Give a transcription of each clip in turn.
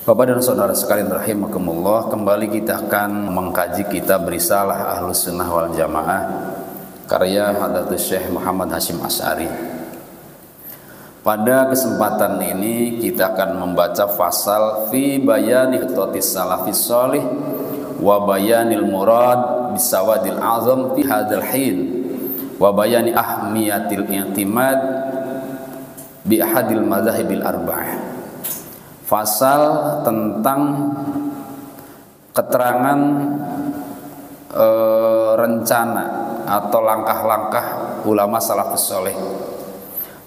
Bapak dan saudara sekalian rahimakumullah, kembali kita akan mengkaji kitab Risalah Ahlus Sunnah wal Jamaah karya Hadratus Syekh Muhammad Hasyim Asy'ari. Pada kesempatan ini kita akan membaca fasal fi bayani khutatis salafis shalih wa bayanil murad bisawadil azam fi hadzal hin wa bayani ahmiyatil i'timad bi ahadil madzahibil arba'ah. Fasal tentang keterangan rencana atau langkah-langkah ulama salafus shalih,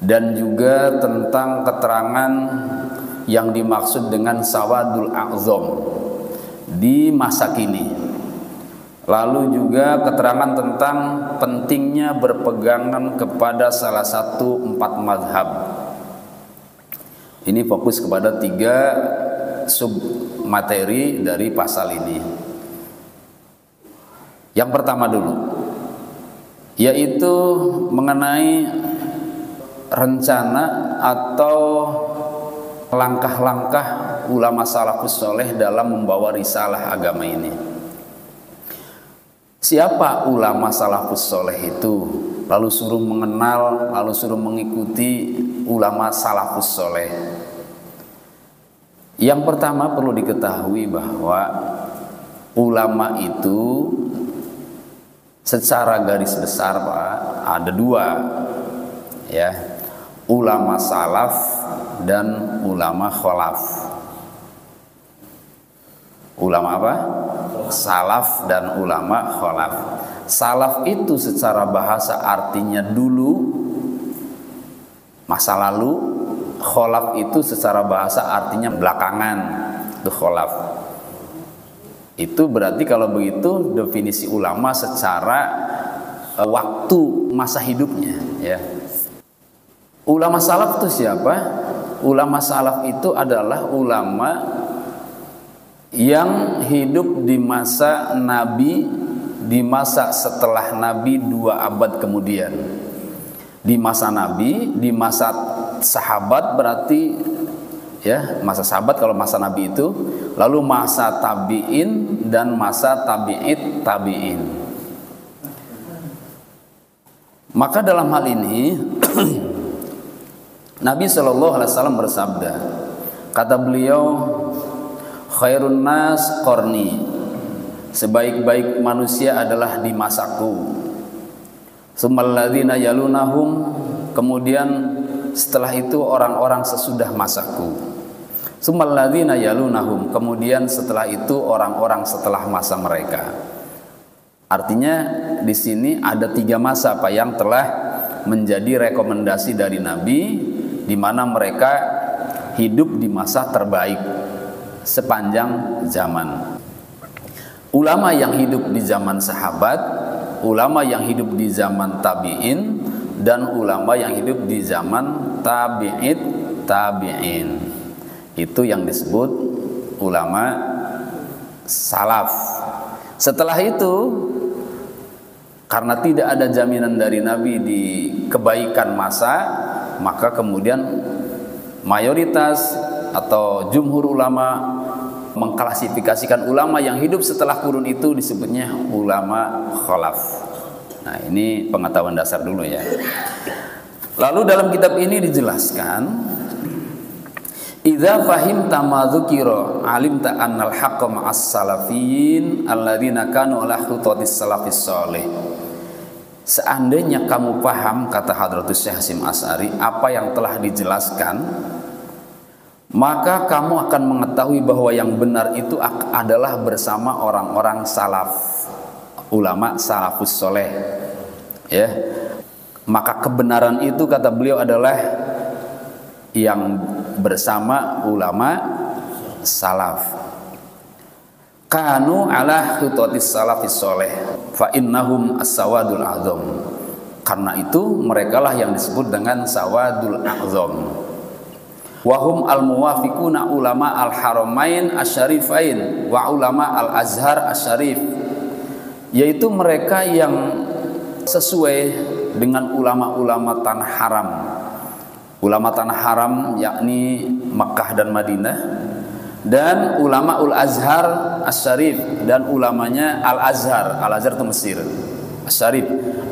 dan juga tentang keterangan yang dimaksud dengan sawadul a'zam di masa kini. Lalu juga keterangan tentang pentingnya berpegangan kepada salah satu 4 mazhab. Ini fokus kepada 3 sub materi dari pasal ini. Yang pertama dulu, yaitu mengenai rencana atau langkah-langkah ulama salafus shalih dalam membawa risalah agama ini. Siapa ulama salafus shalih itu? Lalu suruh mengenal, lalu suruh mengikuti ulama salafus shalih. Yang pertama perlu diketahui bahwa ulama itu secara garis besar Pak, ada 2, ya, ulama salaf dan ulama khalaf. Ulama apa? Salaf dan ulama khalaf. Salaf itu secara bahasa artinya dulu, masa lalu. Khalaf itu secara bahasa artinya belakangan. Itu khalaf. Itu berarti kalau begitu definisi ulama secara waktu masa hidupnya, ya. Ulama salaf itu siapa? Ulama salaf itu adalah ulama yang hidup di masa Nabi, di masa setelah Nabi 2 abad kemudian. Di masa Nabi, di masa sahabat berarti, ya, masa sahabat kalau masa Nabi itu, lalu masa tabi'in dan masa tabi'it tabi'in. Maka dalam hal ini Nabi SAW bersabda, kata beliau, khairun nas qarni, sebaik-baik manusia adalah di masaku. Tsummal ladzina yalunahum, kemudian setelah itu orang-orang sesudah masaku. Tsummal ladzina yalunahum, kemudian setelah itu orang-orang setelah masa mereka. Artinya di sini ada 3 masa Pak yang telah menjadi rekomendasi dari Nabi, di mana mereka hidup di masa terbaik sepanjang zaman. Ulama yang hidup di zaman sahabat, ulama yang hidup di zaman tabi'in, dan ulama yang hidup di zaman tabi'it tabi'in. Itu yang disebut ulama salaf. Setelah itu, karena tidak ada jaminan dari Nabi di kebaikan masa, maka kemudian mayoritas atau jumhur ulama mengklasifikasikan ulama yang hidup setelah kurun itu disebutnya ulama khalaf. Nah, ini pengetahuan dasar dulu ya. Lalu dalam kitab ini dijelaskan, idza fahimta ma dzukira alimta annal haqqa ma'as salafiyyin alladzina kanu ala khutatis salafis shalih. Seandainya kamu paham, kata Hadratus Syekh Hasyim Asy'ari, apa yang telah dijelaskan, maka kamu akan mengetahui bahwa yang benar itu adalah bersama orang-orang salaf, ulama salafus shalih, ya. Maka kebenaran itu, kata beliau, adalah yang bersama ulama salaf. Kanu ala khutatis salafis shalih fa innahum as-sawadul a'zam. Karena itu merekalah yang disebut dengan sawadul a'zam. Wahum al-muwafiquna ulama al-haramain asyarifain wa ulama al-azhar asyarif, yaitu mereka yang sesuai dengan ulama-ulama tanah haram. Ulama tanah haram yakni Makkah dan Madinah, dan ulama ul Azhar Asy-Syarif dan ulamanya Al Azhar itu Mesir Asy-Syarif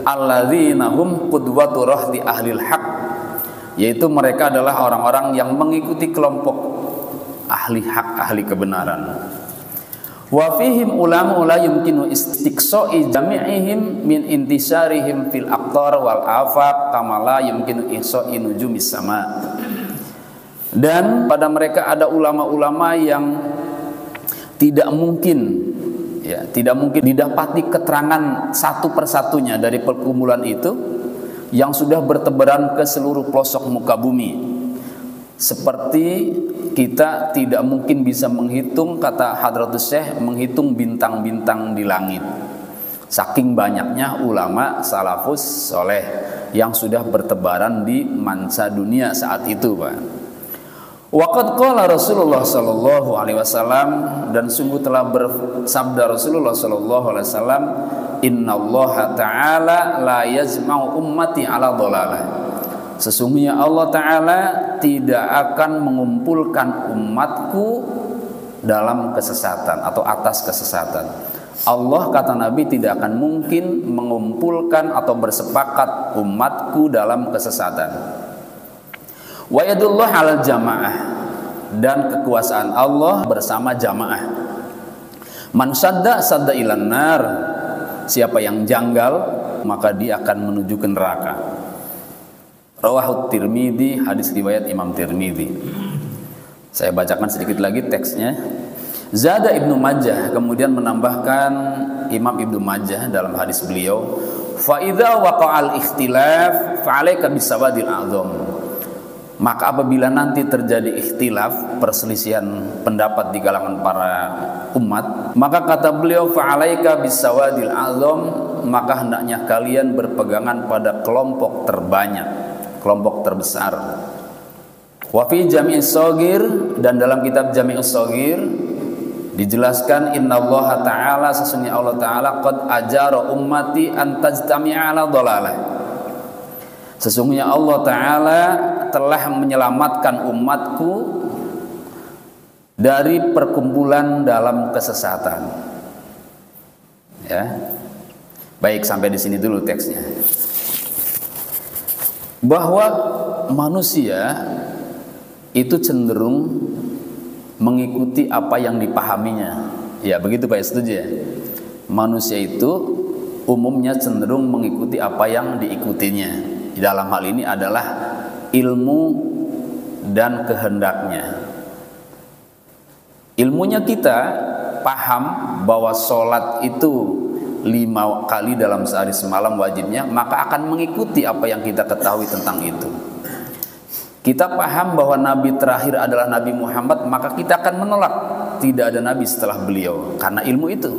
alladzina hum qudwatu rahdi ahlil haq, yaitu mereka adalah orang-orang yang mengikuti kelompok ahli hak, ahli kebenaran. Wa fihim ulama la yumkinu istiqsa'i jami'ihim min intisarihim fil aqtar wal afaq kama la yumkinu ihsa'i nujumis sama. Dan pada mereka ada ulama-ulama yang tidak mungkin didapati keterangan satu persatunya dari perkumpulan itu yang sudah bertebaran ke seluruh pelosok muka bumi. Seperti kita tidak mungkin bisa menghitung, kata Hadratus Syekh, menghitung bintang-bintang di langit. Saking banyaknya ulama salafus soleh yang sudah bertebaran di manca dunia saat itu, Pak. Waqad qala Rasulullah sallallahu alaihi wasallam, dan sungguh telah bersabda Rasulullah sallallahu alaihi wasallam, innallaha ta'ala la yazma'u ummati ala dhalalah. Sesungguhnya Allah Ta'ala tidak akan mengumpulkan umatku dalam kesesatan atau atas kesesatan. Allah, kata Nabi, tidak akan mungkin mengumpulkan atau bersepakat umatku dalam kesesatan. Wa yadullah alal jamaah, dan kekuasaan Allah bersama jamaah. Man sadda sadda ilan nar, siapa yang janggal maka dia akan menuju ke neraka. Rawahu Tirmidzi, hadis riwayat Imam Tirmidzi. Saya bacakan sedikit lagi teksnya. Zada Ibnu Majah, kemudian menambahkan Imam Ibnu Majah dalam hadis beliau, fa idza waqa'al ikhtilaf fa 'alaika bisawadil a'dham. Maka apabila nanti terjadi ikhtilaf, perselisihan pendapat di kalangan para umat, maka kata beliau fa 'alaika bisawadil a'dham, maka hendaknya kalian berpegangan pada kelompok terbanyak, kelompok terbesar. Wa fi Jami'us Shaghir, dan dalam kitab Jami'us Shaghir dijelaskan innallaha ta'ala, sesungguhnya Allah Ta'ala qad ajara ummati an tajtami'a ala dhalalah. Sesungguhnya Allah Ta'ala telah menyelamatkan umatku dari perkumpulan dalam kesesatan. Ya. Baik, sampai di sini dulu teksnya. Bahwa manusia itu cenderung mengikuti apa yang dipahaminya. Ya, begitu Pak, setuju ya? Manusia itu umumnya cenderung mengikuti apa yang diikutinya. Dalam hal ini adalah ilmu dan kehendaknya. Ilmunya kita paham bahwa sholat itu 5 kali dalam sehari semalam wajibnya, maka akan mengikuti apa yang kita ketahui tentang itu. Kita paham bahwa Nabi terakhir adalah Nabi Muhammad, maka kita akan menolak tidak ada Nabi setelah beliau karena ilmu itu.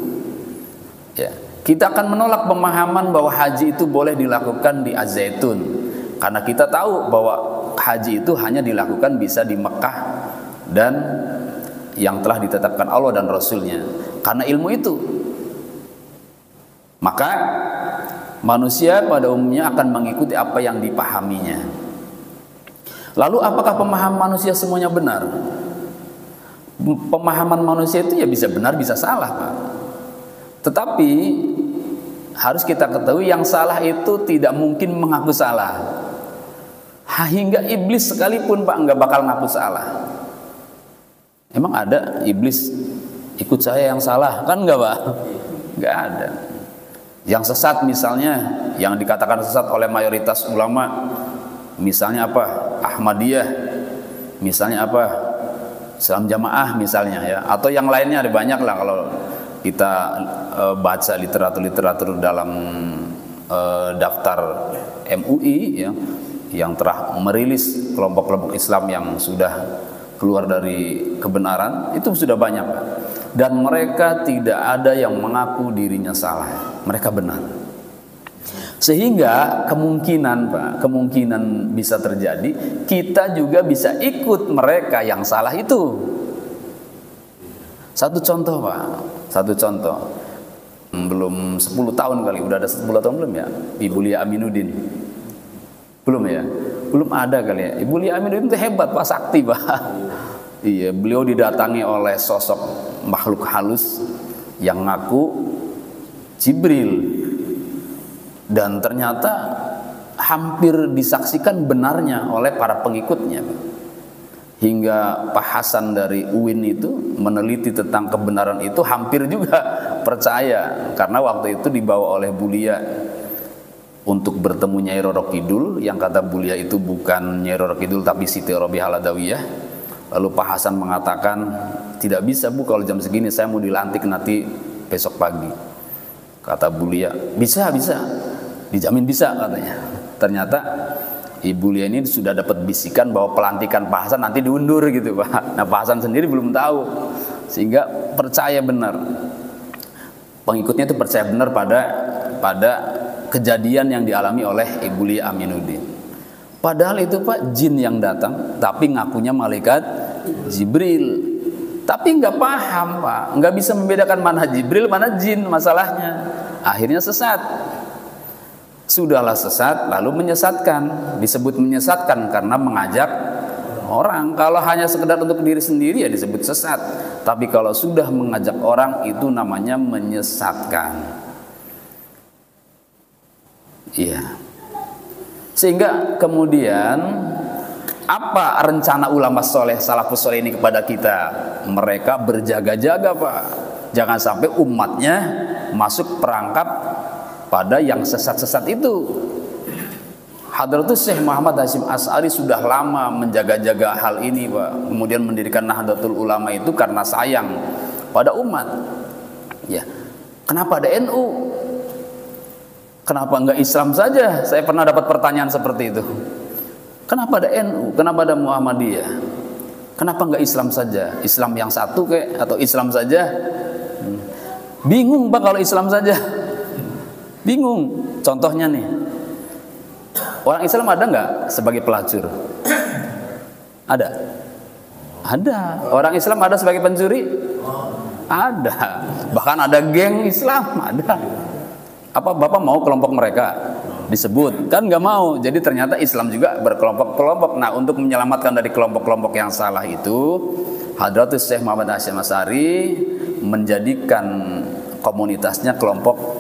Ya. Kita akan menolak pemahaman bahwa haji itu boleh dilakukan di Az-Zaitun, karena kita tahu bahwa haji itu hanya dilakukan bisa di Mekah dan yang telah ditetapkan Allah dan Rasulnya, karena ilmu itu. Maka manusia pada umumnya akan mengikuti apa yang dipahaminya. Lalu apakah pemahaman manusia semuanya benar? Pemahaman manusia itu ya bisa benar bisa salah, Pak. Tetapi harus kita ketahui yang salah itu tidak mungkin mengaku salah. Hingga iblis sekalipun, Pak, nggak bakal ngaku salah. Emang ada iblis ikut saya yang salah? Kan nggak, Pak? Nggak ada. Yang sesat misalnya, yang dikatakan sesat oleh mayoritas ulama, misalnya apa? Ahmadiyah, misalnya apa? Islam Jamaah misalnya, ya. Atau yang lainnya ada banyak lah kalau kita baca literatur dalam daftar MUI, ya, yang telah merilis kelompok-kelompok Islam yang sudah keluar dari kebenaran, itu sudah banyak, Pak. Dan mereka tidak ada yang mengaku dirinya salah, mereka benar. Sehingga kemungkinan, Pak, kemungkinan bisa terjadi kita juga bisa ikut mereka yang salah itu. Satu contoh, Pak, satu contoh. Belum 10 tahun kali, udah ada 10 tahun belum ya? Ibu Lia Aminuddin. Belum ya? Belum ada kali ya. Ibu Lia Aminuddin itu hebat, Pak, sakti, Pak. Iya, beliau didatangi oleh sosok makhluk halus yang ngaku Jibril, dan ternyata hampir disaksikan benarnya oleh para pengikutnya. Hingga Pak Hasan dari UIN itu meneliti tentang kebenaran itu, hampir juga percaya, karena waktu itu dibawa oleh Bulia untuk bertemu Nyai Roro Kidul, yang kata Bulia itu bukan Nyai Roro Kidul tapi Siti Robiah Al-Adawiyah. Lalu Pak Hasan mengatakan, tidak bisa Bu, kalau jam segini saya mau dilantik nanti besok pagi. Kata Bulia, bisa, dijamin bisa katanya. Ternyata Ibu Lia ini sudah dapat bisikan bahwa pelantikan Pak Hasan nanti diundur gitu Pak. Nah Pak Hasan sendiri belum tahu, sehingga percaya benar. Pengikutnya itu percaya benar pada kejadian yang dialami oleh Ibu Lia Aminuddin. Padahal itu Pak jin yang datang, tapi ngakunya malaikat Jibril. Tapi nggak paham Pak, nggak bisa membedakan mana Jibril mana jin, masalahnya. Akhirnya sesat. Sudahlah sesat, lalu menyesatkan. Disebut menyesatkan karena mengajak orang. Kalau hanya sekedar untuk diri sendiri ya disebut sesat. Tapi kalau sudah mengajak orang itu namanya menyesatkan. Iya. Sehingga kemudian apa rencana ulama soleh salafus soleh ini kepada kita? Mereka berjaga-jaga Pak, jangan sampai umatnya masuk perangkap pada yang sesat-sesat itu. Hadratus Syekh Muhammad Hasyim Asy'ari sudah lama menjaga-jaga hal ini Pak. Kemudian mendirikan Nahdlatul Ulama itu karena sayang pada umat. Ya, kenapa ada NU? Kenapa enggak Islam saja? Saya pernah dapat pertanyaan seperti itu. Kenapa ada NU? Kenapa ada Muhammadiyah? Kenapa enggak Islam saja? Islam yang satu kayak, atau Islam saja? Bingung Pak kalau Islam saja. Bingung. Contohnya nih, orang Islam ada enggak sebagai pelacur? Ada. Ada. Orang Islam ada sebagai pencuri? Ada. Bahkan ada geng Islam, ada. Apa Bapak mau kelompok mereka disebut? Kan nggak mau. Jadi ternyata Islam juga berkelompok-kelompok. Nah, untuk menyelamatkan dari kelompok-kelompok yang salah itu, Hadratus Syekh Muhammad Hasyim Asy'ari menjadikan komunitasnya kelompok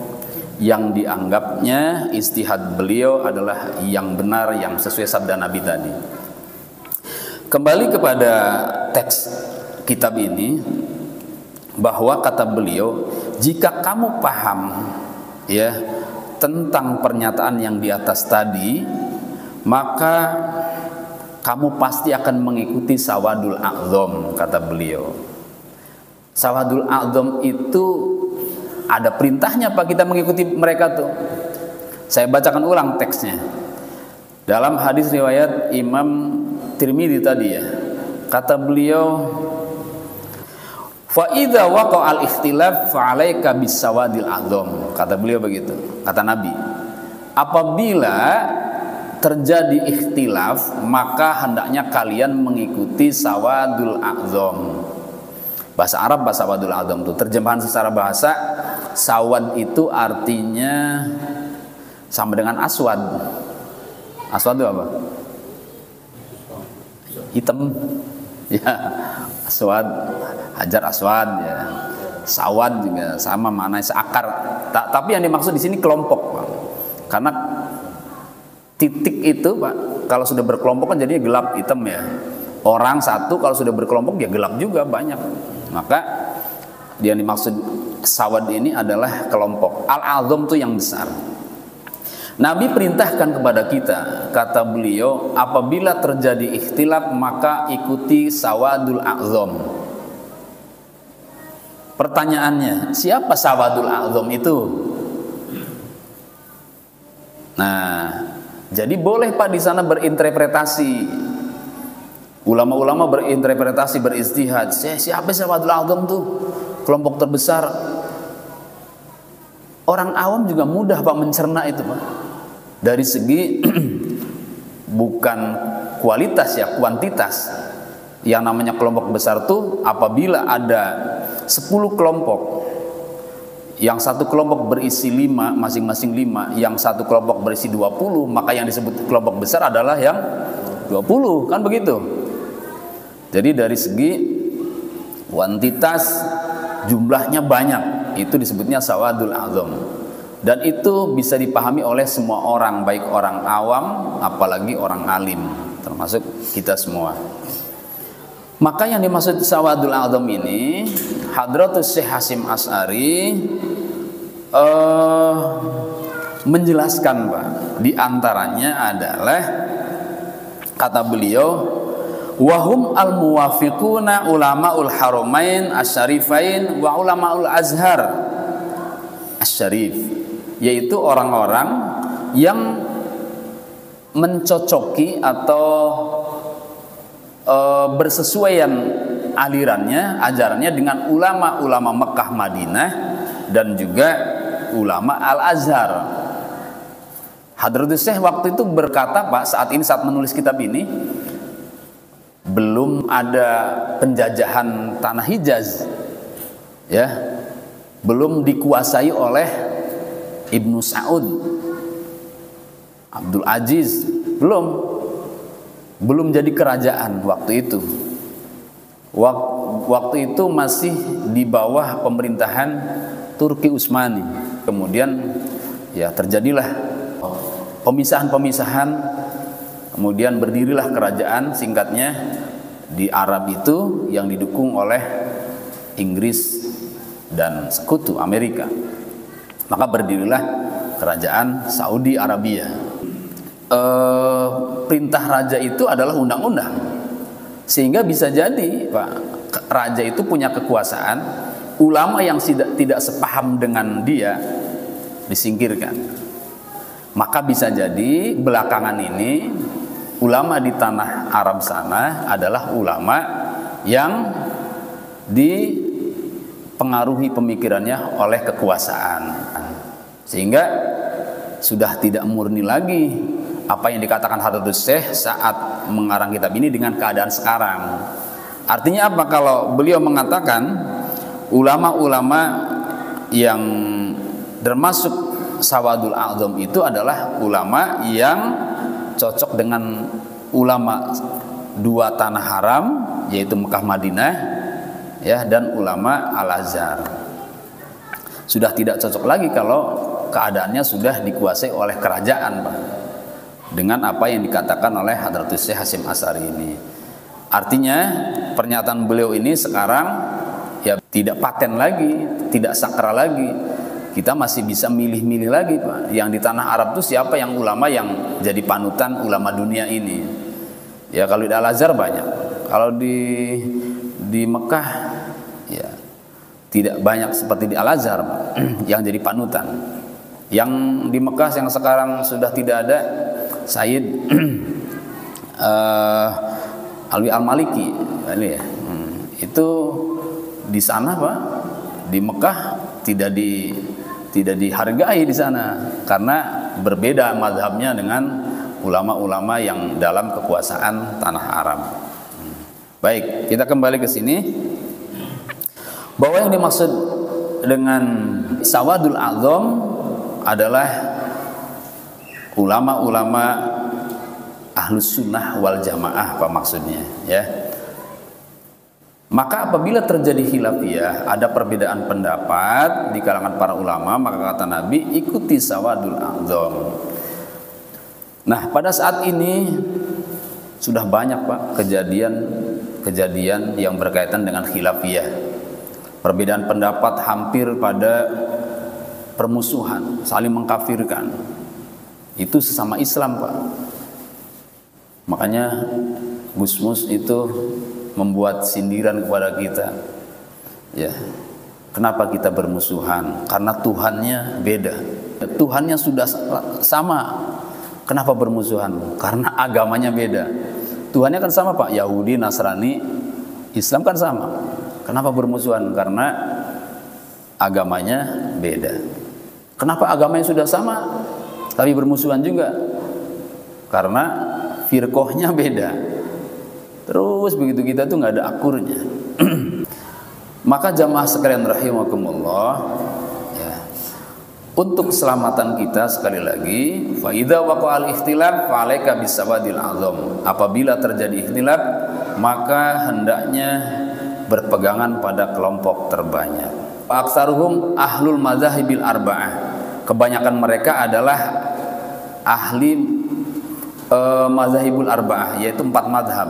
yang dianggapnya ijtihad beliau adalah yang benar, yang sesuai sabda Nabi tadi. Kembali kepada teks kitab ini, bahwa kata beliau, jika kamu paham ya tentang pernyataan yang di atas tadi, maka kamu pasti akan mengikuti Sawadul A'dzam, kata beliau. Sawadul A'dzam itu ada perintahnya Pak, kita mengikuti mereka tuh. Saya bacakan ulang teksnya. Dalam hadis riwayat Imam Tirmidzi tadi ya, kata beliau, fa idza waqa'al ikhtilaf fa 'alaika bis-sawadil a'dzam. Kata beliau begitu, kata Nabi. Apabila terjadi ikhtilaf, maka hendaknya kalian mengikuti sawadul a'dzam. Bahasa Arab bahasa sawadul a'dzam itu terjemahan secara bahasa, sawad itu artinya sama dengan aswad. Aswad itu apa? Hitam. Ya, aswad, hajar aswad ya. Sawad juga sama maknanya, seakar. Tapi yang dimaksud di sini kelompok, Pak. Karena titik itu, Pak, kalau sudah berkelompok kan jadinya gelap hitam ya. Orang satu kalau sudah berkelompok ya gelap juga banyak. Maka yang dimaksud sawad ini adalah kelompok. Al-a'dzam itu yang besar. Nabi perintahkan kepada kita, kata beliau, apabila terjadi ikhtilaf maka ikuti sawadul a'dzam. Pertanyaannya, siapa sawadul a'dzam itu? Nah, jadi boleh Pak di sana berinterpretasi. Ulama-ulama berinterpretasi, berijtihad. Siapa sawadul a'dzam tuh? Kelompok terbesar. Orang awam juga mudah Pak mencerna itu Pak. Dari segi bukan kualitas ya, kuantitas. Yang namanya kelompok besar tuh apabila ada 10 kelompok, yang satu kelompok berisi 5, masing-masing 5, yang satu kelompok berisi 20, maka yang disebut kelompok besar adalah yang 20, kan begitu. Jadi dari segi kuantitas jumlahnya banyak, itu disebutnya sawadul azam. Dan itu bisa dipahami oleh semua orang, baik orang awam apalagi orang alim, termasuk kita semua. Maka yang dimaksud sawadul azam ini, Hadratus Syekh Hasyim Asy'ari menjelaskan, Pak. Di antaranya adalah kata beliau, wahum al-muwafiquna ulamaul haramain asyarifain wa ulamaul azhar asyarif, yaitu orang-orang yang mencocoki atau bersesuaian alirannya, ajarannya dengan ulama-ulama Mekah Madinah dan juga ulama Al-Azhar. Hadratus Syekh waktu itu berkata, Pak, saat menulis kitab ini belum ada penjajahan tanah Hijaz, ya, belum dikuasai oleh Ibnu Saud, Abdul Aziz, belum jadi kerajaan waktu itu. Waktu itu masih di bawah pemerintahan Turki Utsmani. Kemudian ya terjadilah pemisahan-pemisahan, kemudian berdirilah kerajaan singkatnya di Arab itu yang didukung oleh Inggris dan sekutu Amerika. Maka berdirilah kerajaan Saudi Arabia. Perintah raja itu adalah undang-undang, sehingga bisa jadi, Pak, raja itu punya kekuasaan, ulama yang tidak sepaham dengan dia disingkirkan. Maka bisa jadi belakangan ini ulama di tanah Arab sana adalah ulama yang dipengaruhi pemikirannya oleh kekuasaan, sehingga sudah tidak murni lagi apa yang dikatakan Hadratus Syekh saat mengarang kitab ini dengan keadaan sekarang. Artinya apa kalau beliau mengatakan ulama-ulama yang termasuk sawadul a'zam itu adalah ulama yang cocok dengan ulama dua tanah haram, yaitu Mekah Madinah, ya, dan ulama Al-Azhar. Sudah tidak cocok lagi kalau keadaannya sudah dikuasai oleh kerajaan, Pak, dengan apa yang dikatakan oleh Hadratus Syekh Hasyim Asy'ari ini. Artinya pernyataan beliau ini sekarang ya tidak paten lagi, tidak sakral lagi. Kita masih bisa milih-milih lagi, Pak. Yang di tanah Arab itu siapa yang ulama yang jadi panutan ulama dunia ini? Ya kalau di Al-Azhar banyak. Kalau di Mekah ya tidak banyak seperti di Al-Azhar, Pak, yang jadi panutan. Yang di Mekah yang sekarang sudah tidak ada, Sayyid Alwi Al-Maliki ini ya. Itu di sana, Pak, di Mekah tidak dihargai di sana karena berbeda mazhabnya dengan ulama-ulama yang dalam kekuasaan tanah Arab. Baik, kita kembali ke sini, bahwa yang dimaksud dengan sawadul a'zam adalah ulama-ulama ahlus sunnah wal jamaah, apa maksudnya, ya. Maka apabila terjadi khilafiyah, ada perbedaan pendapat di kalangan para ulama, maka kata Nabi, ikuti sawadul a'zam. Nah, pada saat ini sudah banyak, Pak, kejadian yang berkaitan dengan khilafiyah. Perbedaan pendapat hampir pada permusuhan, saling mengkafirkan. Itu sesama Islam, Pak. Makanya Gus Mus itu membuat sindiran kepada kita, ya, kenapa kita bermusuhan? Karena Tuhannya beda. Tuhannya sudah sama, kenapa bermusuhan? Karena agamanya beda. Tuhannya kan sama, Pak, Yahudi, Nasrani, Islam kan sama. Kenapa bermusuhan? Karena agamanya beda. Kenapa agamanya sudah sama tapi bermusuhan juga? Karena firqohnya beda. Terus begitu, kita tuh nggak ada akurnya. Maka jamaah sekalian rahimakumullah, ya, untuk keselamatan kita sekali lagi, fa idza waqa'al ikhtilaf fa 'alaika bisawadil 'azam. Apabila terjadi ikhtilaf, maka hendaknya berpegangan pada kelompok terbanyak. Aktsaruhum ahlul madzahibil arba'ah. Kebanyakan mereka adalah ahli mazhabul arba'ah, yaitu 4 mazhab.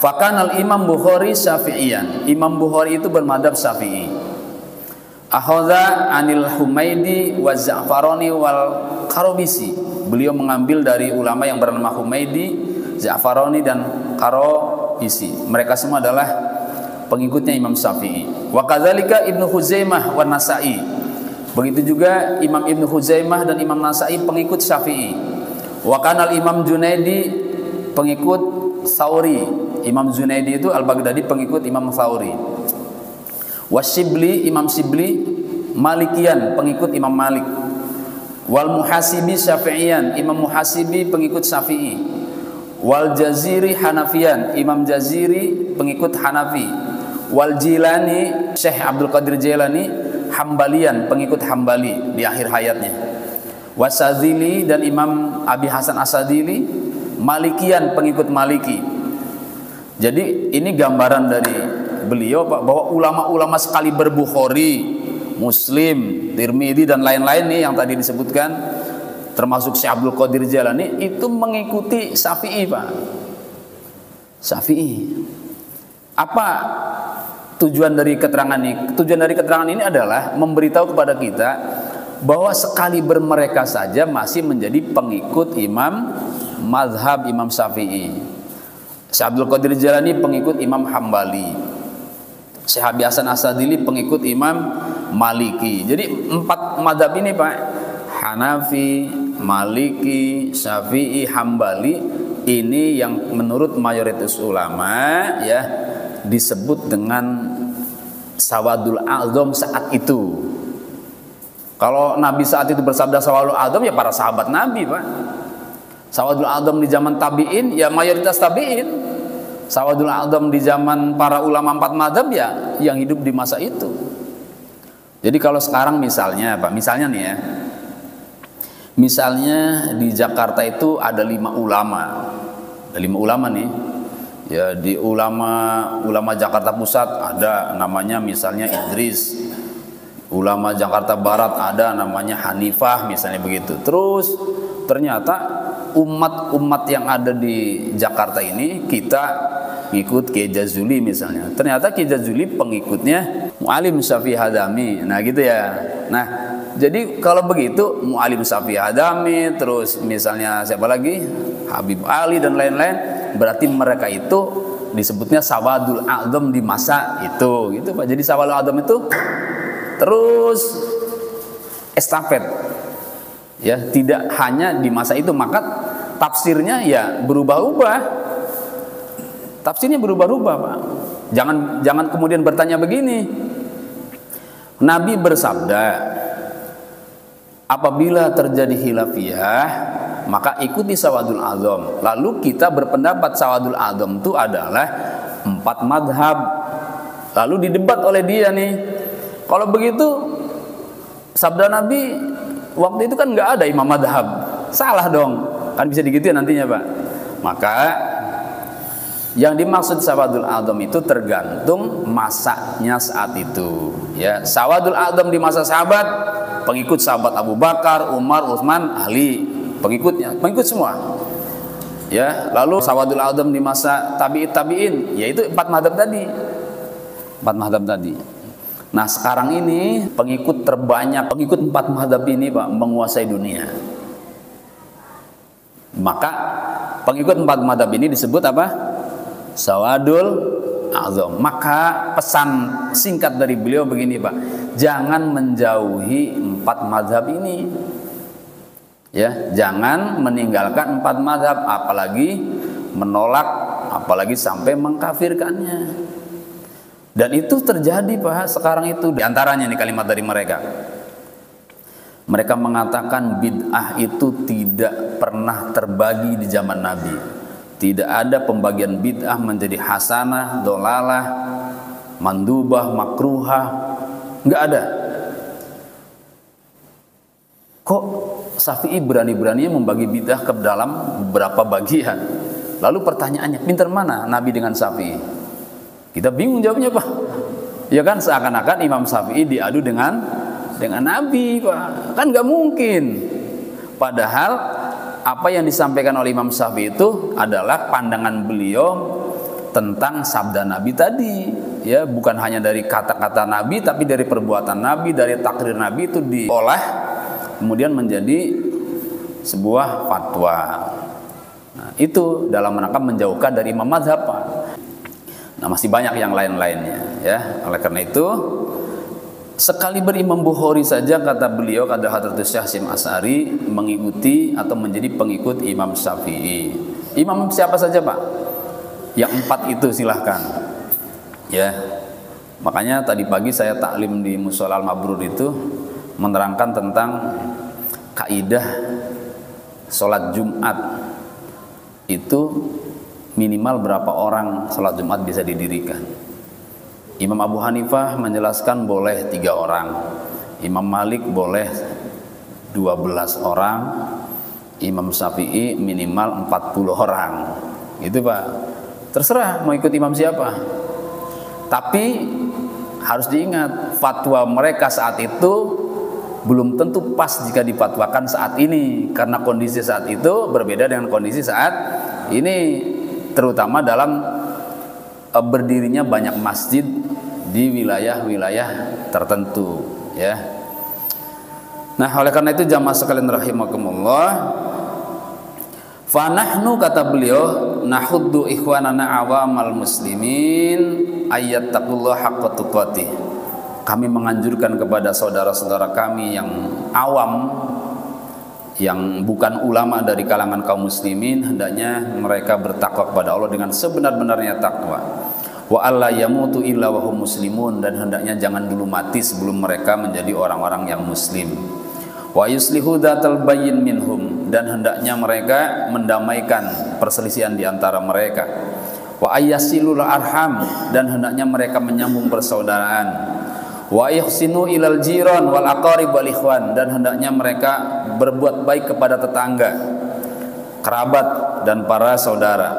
Fakanal Imam Bukhari Syafi'iyan. Imam Bukhari itu bermadhab Syafi'i. Akhadha anil Humaidi wa Za'farani wal Karobisi. Beliau mengambil dari ulama yang bernama Humaidi, Za'farani dan Karobisi. Mereka semua adalah pengikutnya Imam Syafi'i. Wa kadzalika Ibnu Huzaimah wa Nasa'i. Begitu juga Imam Ibnu Huzaimah dan Imam Nasa'i pengikut Syafi'i. Wa kanal Imam Junaidi pengikut Tsauri. Imam Junaidi itu Al-Baghdadi pengikut Imam Tsauri. Wasyibli, Imam Sibli Malikian pengikut Imam Malik. Wal Muhasibi Syafi'iyan, Imam Muhasibi pengikut Syafi'i. Wal Jaziri Hanafiyan, Imam Jaziri pengikut Hanafi. Wal Jilani, Syekh Abdul Qadir Jilani Hambalian pengikut Hambali di akhir hayatnya. Wasadzili dan Imam Abi Hasan As-Sadzili Malikian pengikut Maliki. Jadi ini gambaran dari beliau Pak, bahwa ulama-ulama sekali Bukhari, Muslim, Tirmidzi dan lain-lain nih yang tadi disebutkan, termasuk Syekh Abdul Qadir Jailani, itu mengikuti Syafi'i Pak. Syafi'i. Apa tujuan dari keterangan ini? Tujuan dari keterangan ini adalah memberitahu kepada kita bahwa sekali mereka saja masih menjadi pengikut imam mazhab Imam Syafi'i. Syekh Abdul Qadir Jailani pengikut Imam Hambali. Syekh Abi Hasan As-Sadzili pengikut Imam Maliki. Jadi 4 mazhab ini Pak, Hanafi, Maliki, Syafi'i, Hambali, ini yang menurut mayoritas ulama ya disebut dengan Sawadul A'zam saat itu. Kalau Nabi saat itu bersabda Sawadul A'zam, ya para sahabat Nabi Pak. Sawadul A'zam di zaman tabi'in, ya mayoritas tabi'in. Sawadul A'zam di zaman para ulama 4 mazhab, ya yang hidup di masa itu. Jadi kalau sekarang misalnya Pak, misalnya nih ya, misalnya di Jakarta itu ada 5 ulama. Ada 5 ulama nih. Ya, di ulama Jakarta Pusat ada namanya misalnya Idris. Ulama Jakarta Barat ada namanya Hanifah misalnya begitu. Terus ternyata umat-umat yang ada di Jakarta ini kita ngikut Kiai Jazuli misalnya. Ternyata Kiai Jazuli pengikutnya Mu'alim Syafi'i Hadami. Nah gitu ya. Nah, jadi kalau begitu Mu'alim Syafi'i Hadami, terus misalnya siapa lagi? Habib Ali dan lain-lain, berarti mereka itu disebutnya Sawadul A'zam di masa itu. Gitu Pak. Jadi Sawadul A'zam itu terus estafet. Ya, tidak hanya di masa itu, maka tafsirnya ya berubah-ubah. Tafsirnya berubah-ubah, Pak. Jangan kemudian bertanya begini. Nabi bersabda, apabila terjadi khilafiyah, maka ikuti Sawadul A'zam. Lalu kita berpendapat Sawadul A'zam itu adalah 4 madhab. Lalu didebat oleh dia nih. Kalau begitu, sabda Nabi waktu itu kan nggak ada imam madhab, salah dong, kan bisa digituin nantinya Pak. Maka yang dimaksud Sawadul A'zam itu tergantung masanya saat itu. Ya, Sawadul A'zam di masa sahabat, pengikut sahabat Abu Bakar, Umar, Utsman, Ali, pengikutnya, pengikut semua. Ya, lalu Sawadul A'zam di masa tabi'in, yaitu 4 madhab tadi. 4 madhab tadi. Nah sekarang ini pengikut terbanyak, pengikut 4 madhab ini Pak menguasai dunia. Maka pengikut 4 madhab ini disebut apa? Sawadul A'zam. Maka pesan singkat dari beliau begini Pak, jangan menjauhi 4 madhab ini. Ya, jangan meninggalkan 4 madhab, apalagi menolak, apalagi sampai mengkafirkannya. Dan itu terjadi Pak sekarang itu. Di antaranya nih kalimat dari mereka. Mereka mengatakan bid'ah itu tidak pernah terbagi di zaman Nabi. Tidak ada pembagian bid'ah menjadi hasanah, dolalah, mandubah, makruhah. Enggak ada. Kok Syafi'i berani-beraninya membagi bid'ah ke dalam beberapa bagian? Lalu pertanyaannya, pinter mana Nabi dengan Syafi'i? Kita bingung jawabnya, Pak. Ya kan, seakan-akan Imam Syafi'i diadu dengan Nabi, Pak. Kan nggak mungkin. Padahal apa yang disampaikan oleh Imam Syafi'i itu adalah pandangan beliau tentang sabda Nabi tadi. Ya, bukan hanya dari kata-kata Nabi, tapi dari perbuatan Nabi, dari takrir Nabi itu diolah kemudian menjadi sebuah fatwa. Nah, itu dalam rangka menjauhkan dari imam mazhab. Nah, masih banyak yang lain-lainnya, ya. Oleh karena itu, sekali berimam Bukhari saja, kata beliau, kata Hadratus Syekh Hasyim Asy'ari, mengikuti atau menjadi pengikut Imam Syafi'i. Imam siapa saja, Pak? Yang 4 itu silahkan. Ya. Makanya tadi pagi saya taklim di Mushola Al-Mabrur itu menerangkan tentang kaidah sholat Jumat itu minimal berapa orang sholat Jumat bisa didirikan. Imam Abu Hanifah menjelaskan boleh 3 orang, Imam Malik boleh 12 orang, Imam Syafi'i minimal 40 orang. Itu, Pak. Terserah mau ikut imam siapa. Tapi harus diingat, fatwa mereka saat itu belum tentu pas jika difatwakan saat ini, karena kondisi saat itu berbeda dengan kondisi saat ini, terutama dalam berdirinya banyak masjid di wilayah-wilayah tertentu, ya. Nah, oleh karena itu jamaah sekalian rahimakumullah, fa nahnu, kata beliau, nahuddu ikhwanana awamal muslimin ayyattaqullaha haqqa tuqatih. Kami menganjurkan kepada saudara-saudara kami yang awam, yang bukan ulama dari kalangan kaum muslimin, hendaknya mereka bertakwa kepada Allah dengan sebenar-benarnya takwa. Wa alla yamutu illa wa hum muslimun, dan hendaknya jangan dulu mati sebelum mereka menjadi orang-orang yang muslim. Wa yuslihu dzatal bayyin minhum, dan hendaknya mereka mendamaikan perselisihan di antara mereka. Wa ayyasilul arham, dan hendaknya mereka menyambung persaudaraan. Wa ihsinu ilal jiran wal aqarib wal ikhwan, dan hendaknya mereka berbuat baik kepada tetangga, kerabat, dan para saudara.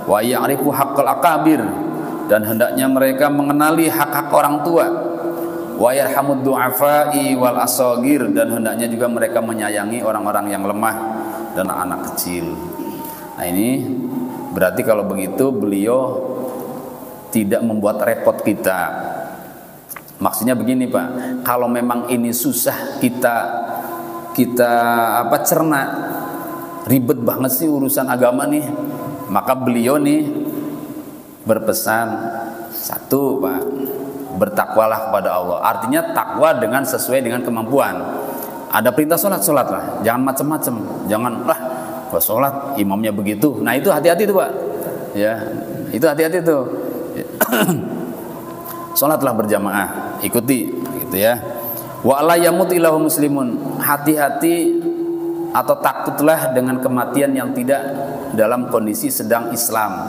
Wa ya'rifu haqqal akabir, dan hendaknya mereka mengenali hak-hak orang tua. Wa yarhamud du'afai wal asagir, dan hendaknya juga mereka menyayangi orang-orang yang lemah dan anak kecil. Nah, ini berarti kalau begitu beliau tidak membuat repot kita. Maksudnya begini, Pak, kalau memang ini susah kita cerna, ribet banget sih urusan agama nih, maka beliau nih berpesan satu, Pak, bertakwalah kepada Allah. Artinya takwa dengan sesuai dengan kemampuan. Ada perintah sholat lah, jangan macam-macam, jangan gua sholat imamnya begitu. Nah, itu hati-hati tuh, Pak, ya, itu hati-hati tuh. Sholatlah berjamaah, ikuti, gitu ya. Wa la yamut illahu muslimun, hati-hati atau takutlah dengan kematian yang tidak dalam kondisi sedang Islam.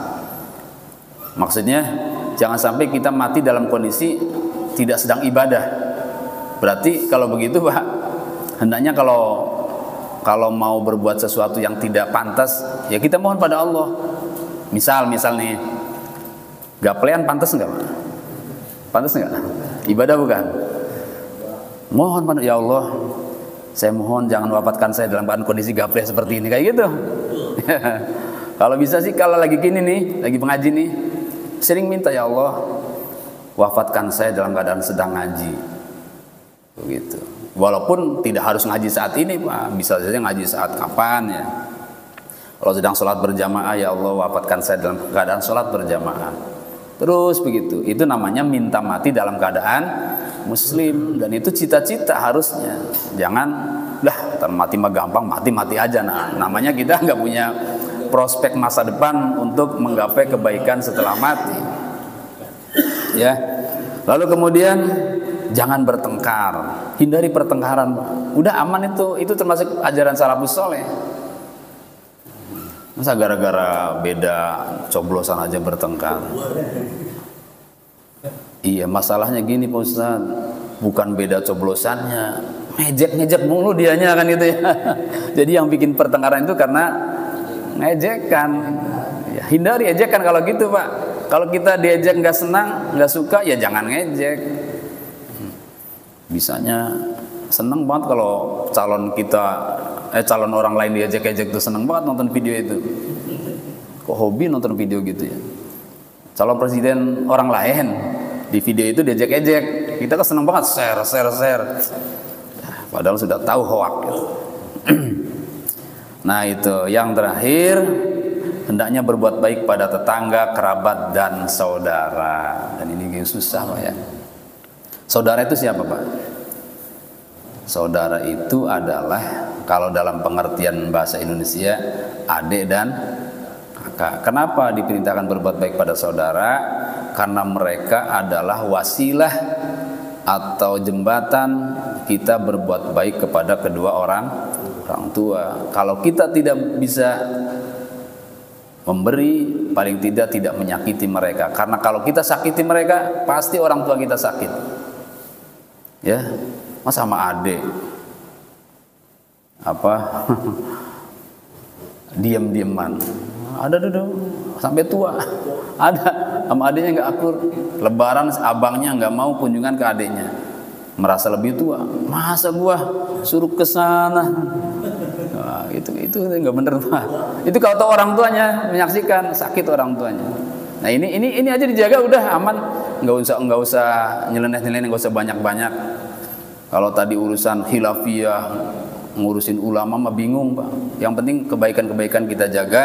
Maksudnya jangan sampai kita mati dalam kondisi tidak sedang ibadah. Berarti kalau begitu, Pak, hendaknya kalau mau berbuat sesuatu yang tidak pantas, ya kita mohon pada Allah. Misal nih, gaplean pantas enggak, Pak? Pantas enggak? Ibadah bukan? Mohon pada ya Allah, saya mohon jangan wafatkan saya dalam keadaan kondisi gapleh seperti ini, kayak gitu. Kalau bisa sih, kalau lagi gini nih, lagi pengaji nih, sering minta ya Allah, wafatkan saya dalam keadaan sedang ngaji. Begitu. Walaupun tidak harus ngaji saat ini, Pak, bisa saja ngaji saat kapan ya. Kalau sedang sholat berjamaah, ya Allah wafatkan saya dalam keadaan sholat berjamaah. Terus begitu, itu namanya minta mati dalam keadaan muslim, dan itu cita-cita harusnya. Jangan mati mah gampang, mati aja. Nah, namanya kita nggak punya prospek masa depan untuk menggapai kebaikan setelah mati. Ya, lalu kemudian jangan bertengkar, hindari pertengkaran. Udah aman itu termasuk ajaran salafus saleh. Masa gara-gara beda coblosan aja bertengkar? Iya, masalahnya gini, Pak Ustaz, bukan beda coblosannya, ngejek mulu dianya kan itu ya. Jadi yang bikin pertengkaran itu karena ngejekan. Ya, hindari ejekan kalau gitu Pak. Kalau kita diejek nggak senang, nggak suka, ya jangan ngejek. Bisanya seneng banget kalau calon orang lain diejek-ejek tuh, seneng banget nonton video itu. Kok hobi nonton video gitu ya? Calon presiden orang lain di video itu diejek-ejek, kita kan seneng banget share. Padahal sudah tahu hoak gitu. Nah itu yang terakhir, hendaknya berbuat baik pada tetangga, kerabat dan saudara. Dan ini susah Pak ya. Saudara itu siapa Pak? Saudara itu adalah kalau dalam pengertian bahasa Indonesia adik dan kakak. Kenapa diperintahkan berbuat baik pada saudara? Karena mereka adalah wasilah atau jembatan kita berbuat baik kepada kedua orang tua. Kalau kita tidak bisa memberi, paling tidak menyakiti mereka. Karena kalau kita sakiti mereka, pasti orang tua kita sakit. Ya, masa sama adik diam-diaman. Ada dulu sampai tua. Ada sama adiknya nggak akur. Lebaran abangnya nggak mau kunjungan ke adiknya. Merasa lebih tua. Masa gua suruh ke sana? Nah, itu nggak bener Pak. Itu kalau tahu orang tuanya menyaksikan, sakit orang tuanya. Nah ini aja dijaga udah aman. Nggak usah nyeleneh, nggak usah banyak. Kalau tadi urusan khilafiyah, ngurusin ulama mah bingung Pak. Yang penting kebaikan kita jaga,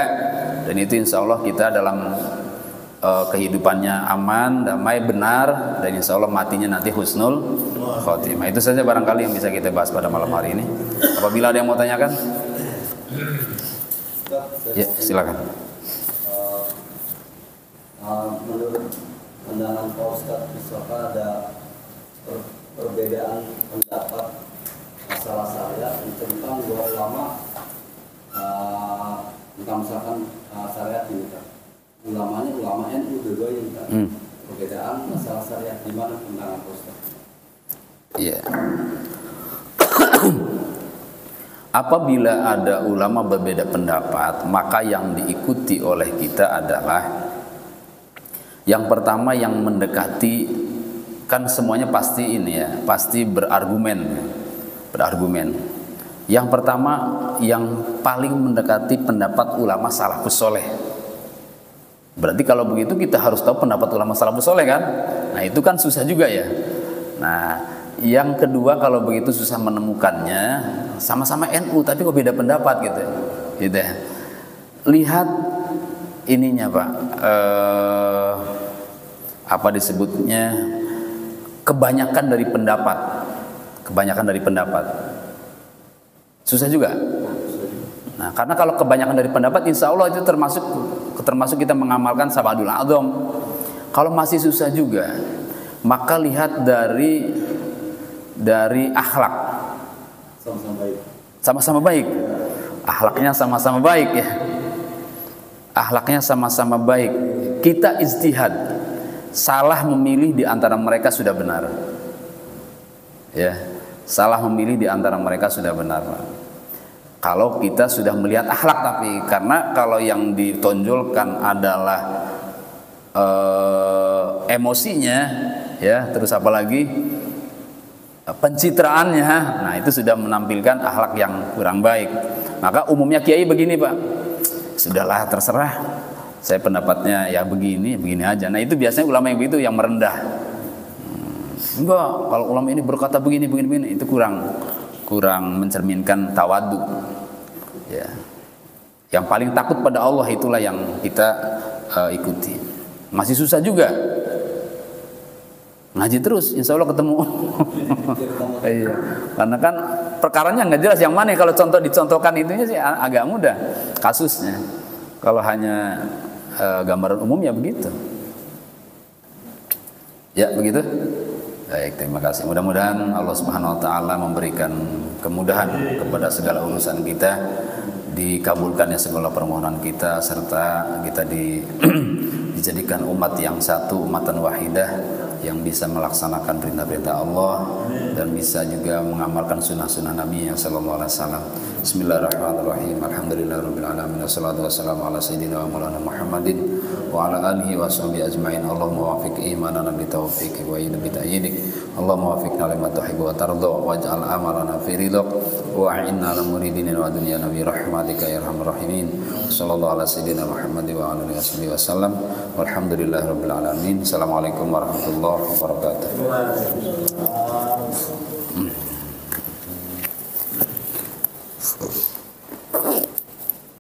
dan itu insya Allah kita dalam kehidupannya aman, damai, benar, dan insya Allah matinya nanti husnul khotimah. Itu saja barangkali yang bisa kita bahas pada malam hari ini. Apabila ada yang mau tanyakan, ya silakan. Menurut pandangan Pak Ustadz, misalkan ada perbedaan pendapat masalah syariat tentang dua ulama, misalkan syariat ini kan, ulama NU dua-duanya kan, perbedaan masalah syariat di mana pandangan Pak Ustadz? Iya. Apabila ada ulama berbeda pendapat, maka yang diikuti oleh kita adalah yang pertama yang mendekati, kan semuanya pasti ini ya, pasti berargumen. Yang pertama yang paling mendekati pendapat ulama salafus soleh. Berarti kalau begitu kita harus tahu pendapat ulama salafus soleh kan? Nah itu kan susah juga ya. Nah yang kedua kalau begitu susah menemukannya, sama-sama NU tapi kok beda pendapat gitu ya. Lihat ininya Pak, apa disebutnya, kebanyakan dari pendapat susah juga. Nah karena kalau kebanyakan dari pendapat, insya Allah itu termasuk kita mengamalkan sabadul adzam. Kalau masih susah juga, maka lihat dari akhlak, sama-sama baik. Akhlaknya sama-sama baik ya. Akhlaknya sama-sama baik. Kita ijtihad, salah memilih di antara mereka sudah benar. Ya, salah memilih di antara mereka sudah benar. Kalau kita sudah melihat akhlak, tapi karena kalau yang ditonjolkan adalah emosinya, ya, terus apalagi pencitraannya, nah itu sudah menampilkan akhlak yang kurang baik. Maka umumnya kiai begini Pak, sudahlah terserah, saya pendapatnya ya begini aja. Nah itu biasanya ulama yang begitu yang merendah. Enggak, kalau ulama ini berkata begini, itu kurang mencerminkan tawadu. Ya, yang paling takut pada Allah itulah yang kita ikuti. Masih susah juga, ngaji terus, insya Allah ketemu. Iya, karena kan perkaranya nggak jelas yang mana. Kalau dicontohkan itunya sih agak mudah kasusnya. Kalau hanya gambaran umum ya begitu. Ya begitu. Baik, terima kasih. Mudah-mudahan Allah Subhanahu wa taala memberikan kemudahan kepada segala urusan kita, dikabulkannya segala permohonan kita, serta kita dijadikan umat yang satu, umatan wahidah yang bisa melaksanakan perintah-perintah Allah dan bisa juga mengamalkan sunnah-sunnah Nabi sallallahu alaihi wasallam. Bismillahirrahmanirrahim. Alhamdulillahirabbil alamin. Wassalatu wassalamu ala sayyidina wa maulana Muhammadin wa ala alihi wa sahbihi ajmain. Allahumma waffiq imanana bi taufiqik wa ila bi ta'yidik. Allahumma waffiqna lima tuhibbu wa tarda waj'al amalana fi ridhak wa a'inna ala muridina wa dunyana bi rahmatika ya arhamar rahimin. Sallallahu ala sayyidina Muhammad wa ala alihi wasallam. Walhamdulillahirabbil alamin. Assalamualaikum warahmatullahi wabarakatuh.